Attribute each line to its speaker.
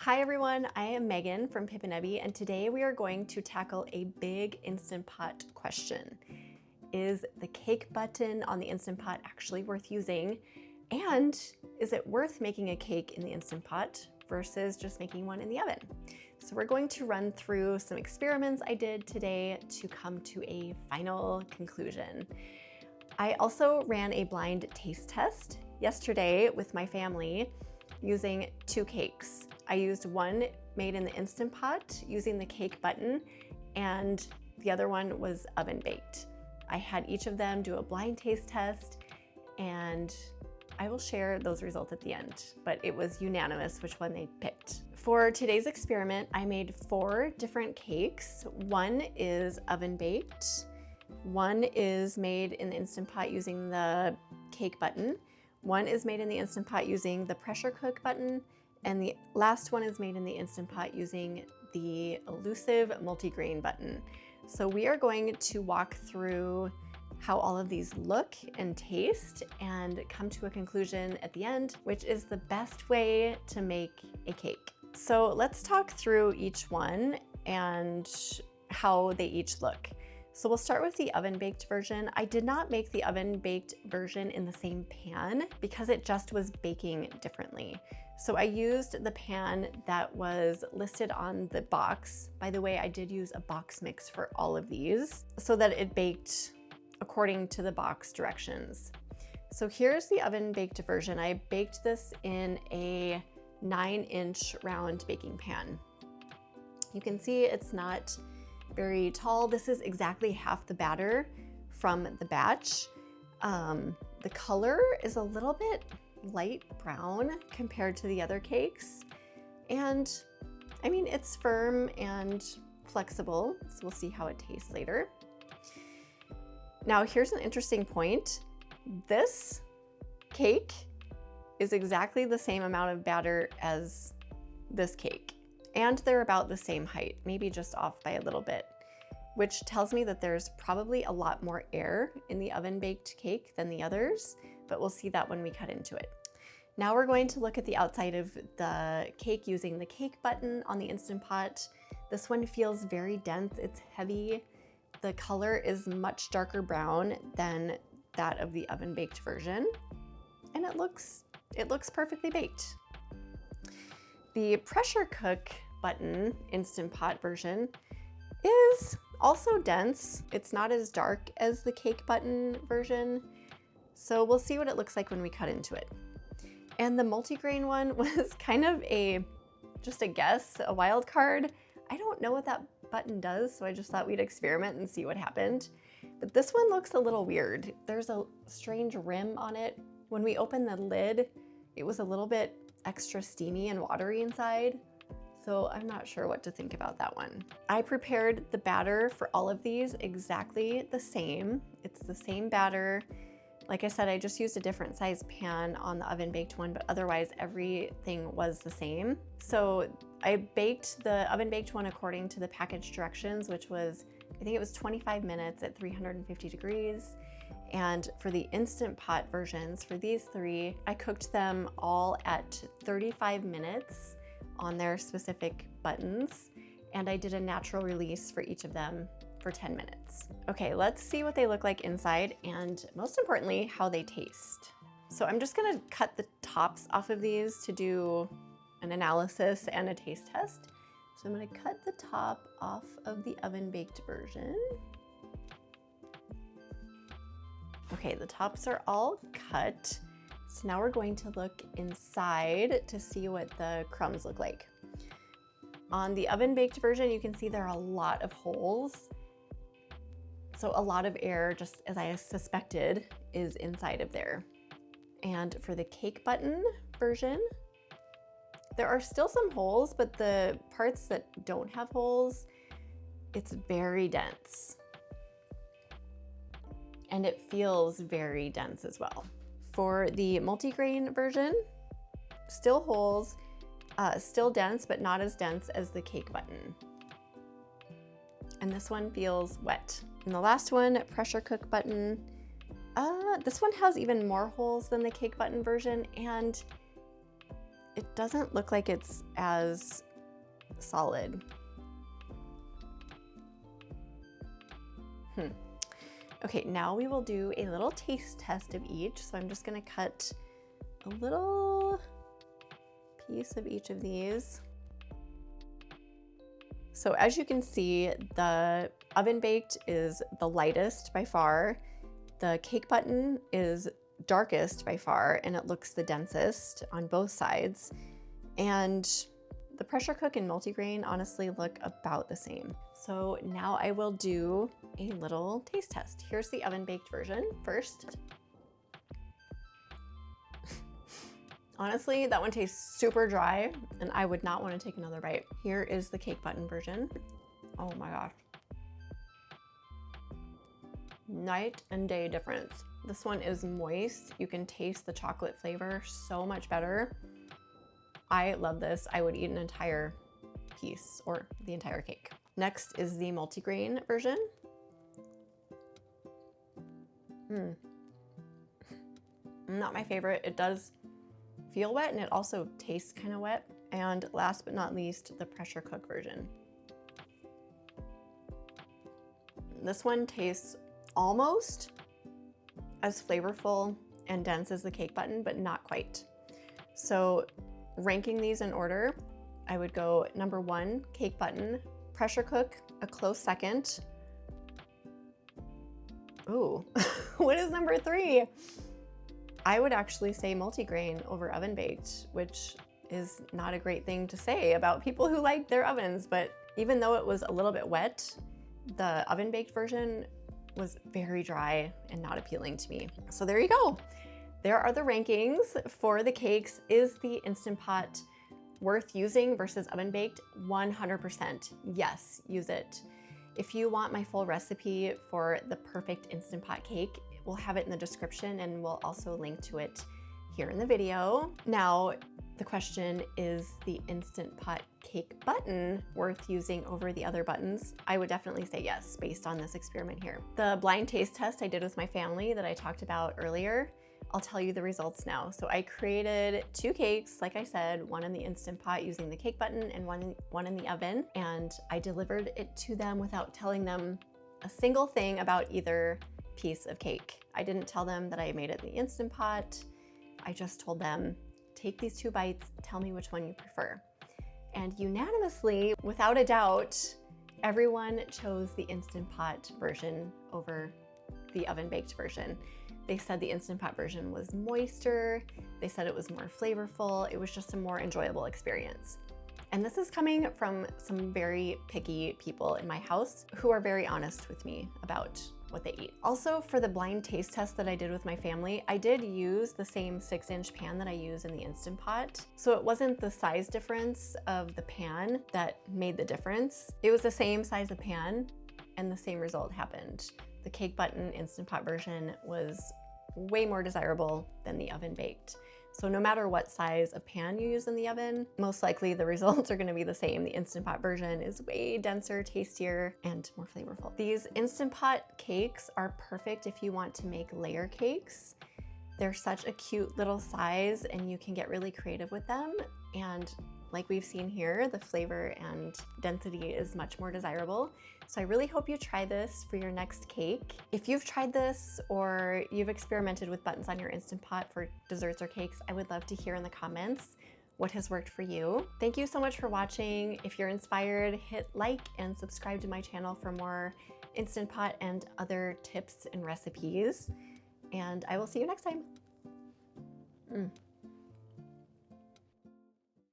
Speaker 1: Hi everyone, I am Megan from Pippinebby, and today we are going to tackle a big Instant Pot question. Is the cake button on the Instant Pot actually worth using? And is it worth making a cake in the Instant Pot versus just making one in the oven? So we're going to run through some experiments I did today to come to a final conclusion. I also ran a blind taste test yesterday with my family using two cakes. I used one made in the Instant Pot using the cake button, and the other one was oven baked. I had each of them do a blind taste test, and I will share those results at the end, but it was unanimous which one they picked. For today's experiment, I made 4 different cakes. One is oven baked, one is made in the Instant Pot using the cake button, one is made in the Instant Pot using the pressure cook button, and the last one is made in the Instant Pot using the elusive multigrain button. So we are going to walk through how all of these look and taste and come to a conclusion at the end, which is the best way to make a cake. So let's talk through each one and how they each look. So we'll start with the oven-baked version. I did not make the oven-baked version in the same pan because it just was baking differently. So I used the pan that was listed on the box. By the way, I did use a box mix for all of these so that it baked according to the box directions. So here's the oven-baked version. I baked this in a 9-inch round baking pan. You can see it's not very tall. This is exactly half the batter from the batch. The color is a little bit light brown compared to the other cakes. And I mean, it's firm and flexible, so we'll see how it tastes later. Now, here's an interesting point. This cake is exactly the same amount of batter as this cake. And they're about the same height, maybe just off by a little bit, which tells me that there's probably a lot more air in the oven-baked cake than the others, but we'll see that when we cut into it. Now we're going to look at the outside of the cake using the cake button on the Instant Pot. This one feels very dense, it's heavy. The color is much darker brown than that of the oven-baked version, and it looks perfectly baked. The pressure cook button Instant Pot version is also dense. It's not as dark as the cake button version, so we'll see what it looks like when we cut into it. And the multigrain one was kind of just a guess, a wild card. I don't know what that button does, so I just thought we'd experiment and see what happened. But this one looks a little weird. There's a strange rim on it. When we opened the lid, it was a little bit extra steamy and watery inside, so I'm not sure what to think about that one. I prepared the batter for all of these exactly the same. It's the same batter. Like I said, I just used a different size pan on the oven-baked one, but otherwise everything was the same. So I baked the oven-baked one according to the package directions, which was, I think it was 25 minutes at 350 degrees. And for the Instant Pot versions, for these 3, I cooked them all at 35 minutes on their specific buttons, and I did a natural release for each of them for 10 minutes. Okay, let's see what they look like inside, and most importantly, how they taste. So I'm just gonna cut the tops off of these to do an analysis and a taste test. So I'm gonna cut the top off of the oven-baked version. Okay, the tops are all cut. So now we're going to look inside to see what the crumbs look like. On the oven-baked version, you can see there are a lot of holes. So a lot of air, just as I suspected, is inside of there. And for the cake button version, there are still some holes, but the parts that don't have holes, it's very dense. And it feels very dense as well. For the multigrain version, still holes, still dense, but not as dense as the cake button. And this one feels wet. And the last one, pressure cook button, this one has even more holes than the cake button version, and it doesn't look like it's as solid. Okay, now we will do a little taste test of each. So I'm just gonna cut a little piece of each of these. So as you can see, the oven baked is the lightest by far. The cake button is darkest by far, and it looks the densest on both sides. And the pressure cook and multigrain honestly look about the same. So now I will do a little taste test. Here's the oven baked version first. Honestly, that one tastes super dry and I would not want to take another bite. Here is the cake button version. Oh my gosh. Night and day difference. This one is moist. You can taste the chocolate flavor so much better. I love this. I would eat an entire piece or the entire cake. Next is the multigrain version. Not my favorite. It does feel wet and it also tastes kind of wet. And last but not least, the pressure cook version. This one tastes almost as flavorful and dense as the cake button, but not quite. So ranking these in order, I would go number 1, cake button, pressure cook, a close second. Ooh, what is number 3? I would actually say multigrain over oven baked, which is not a great thing to say about people who like their ovens, but even though it was a little bit wet, the oven baked version was very dry and not appealing to me. So there you go. There are the rankings for the cakes. Is the Instant Pot worth using versus oven baked? 100%. Yes, use it. If you want my full recipe for the perfect Instant Pot cake, we'll have it in the description and we'll also link to it here in the video. Now, the question is the Instant Pot cake button worth using over the other buttons? I would definitely say yes, based on this experiment here. The blind taste test I did with my family that I talked about earlier, I'll tell you the results now. So I created 2 cakes, like I said, one in the Instant Pot using the cake button and one in the oven, and I delivered it to them without telling them a single thing about either piece of cake. I didn't tell them that I made it in the Instant Pot. I just told them, take these 2 bites, tell me which one you prefer. And unanimously, without a doubt, everyone chose the Instant Pot version over the oven baked version. They said the Instant Pot version was moister. They said it was more flavorful. It was just a more enjoyable experience. And this is coming from some very picky people in my house who are very honest with me about what they eat. Also, for the blind taste test that I did with my family, I did use the same 6-inch pan that I use in the Instant Pot. So it wasn't the size difference of the pan that made the difference. It was the same size of pan and the same result happened. The cake button Instant Pot version was way more desirable than the oven baked. So no matter what size of pan you use in the oven, most likely the results are gonna be the same. The Instant Pot version is way denser, tastier, and more flavorful. These Instant Pot cakes are perfect if you want to make layer cakes. They're such a cute little size and you can get really creative with them. And like we've seen here, the flavor and density is much more desirable. So I really hope you try this for your next cake. If you've tried this or you've experimented with buttons on your Instant Pot for desserts or cakes, I would love to hear in the comments what has worked for you. Thank you so much for watching. If you're inspired, hit like and subscribe to my channel for more Instant Pot and other tips and recipes. And I will see you next time.